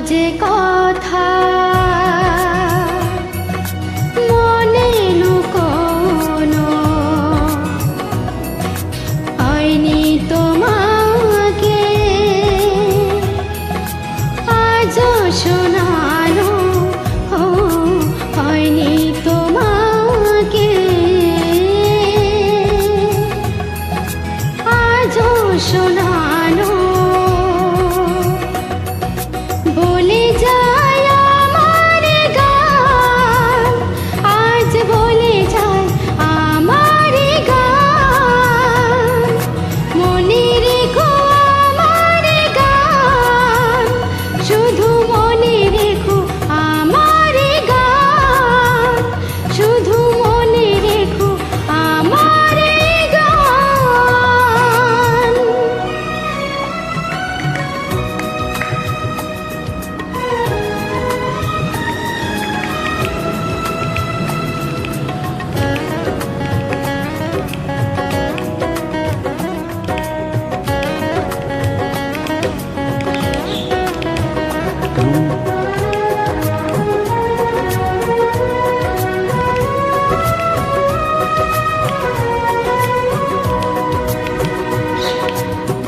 যে কথা মনে লুকোনো হয়নি তোমাকে আজও শোনানো হয়নি তোমাকে আজও শোনানো বলে যায় আমার গান আজ বলে যায় আমার গান মনে রেখো আমার গান শুধু মনে রেখো আমার গান শুধু মনে রেখো আমার গান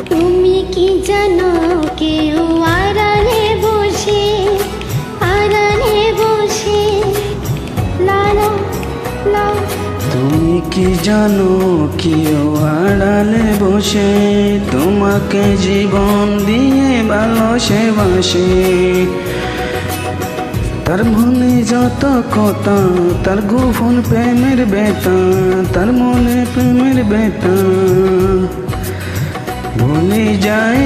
তুমি কি জানো কেউ আড়ালে বসে লালা লা তুমি কি জানো কেউ আড়ালে বসে তোমাকে জীবন দিয়ে ভালোবাসে তার মনে যত কথা তার গোপন প্রেমের বেতা তার মনে প্রেমের বেতা বলে যায়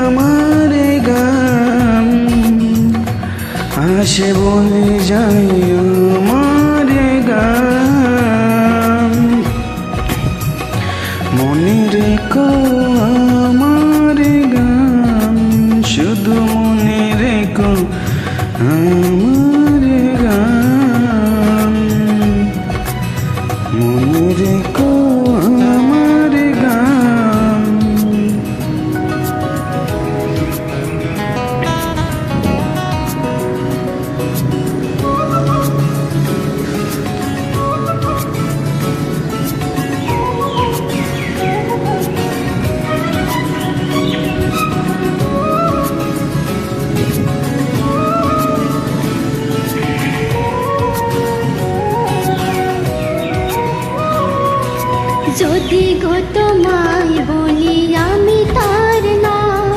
আমার গান আসে বলে যায় আমার গান মনে রেখো আমার গান শুধু মনে রেখো আমার গান মনে রেখো আমার গান যদি গো তোমায় বলি আমি তার নাম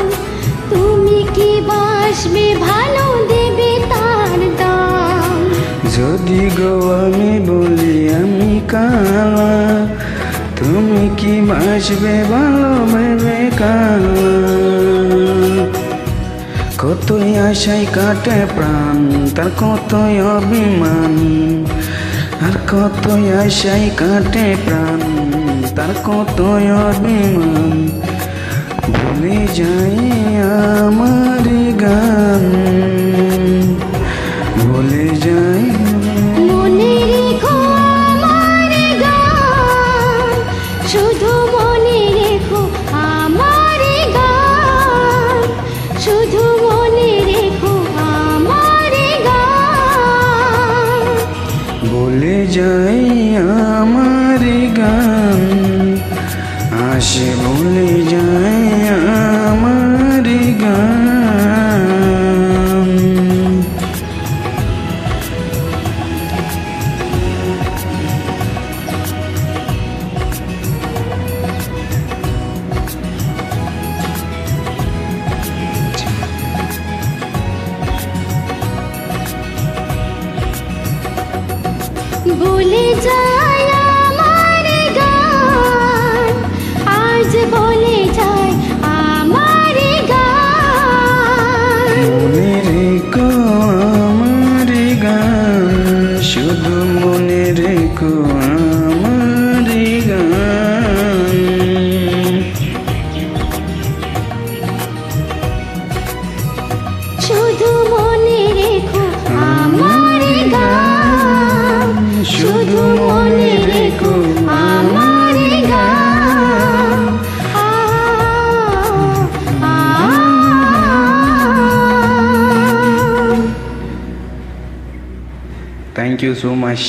তুমি কি বাসবে ভালো দেবে তার দাম যদি গো আমি বলি আমি কালা তুমি কি বাসবে ভালো ভেবে কালা কতই আশায় কাটে প্রাণ তার কতই অভিমান আর কতই আশায় কাটে প্রাণ তার কতই অভিমান ভুলে যাই আমার গান ভুলে যাই মনে রেখো আমার গান শুধু মনে রেখো আমার গান শুধু মনে রেখো আমার গান ভুলে যাই আমার গান আসে ভুলে যাই আমার গান বলে যায় আমার গান আজ বলে যায় আমার গান মনে রেখো আমার গান শুধু মনে রেখো আমার গান শুধু মনে রেখো আমার গান শুধু মনে রেখো আমার গান আ আ থ্যাংক ইউ সো মাচ।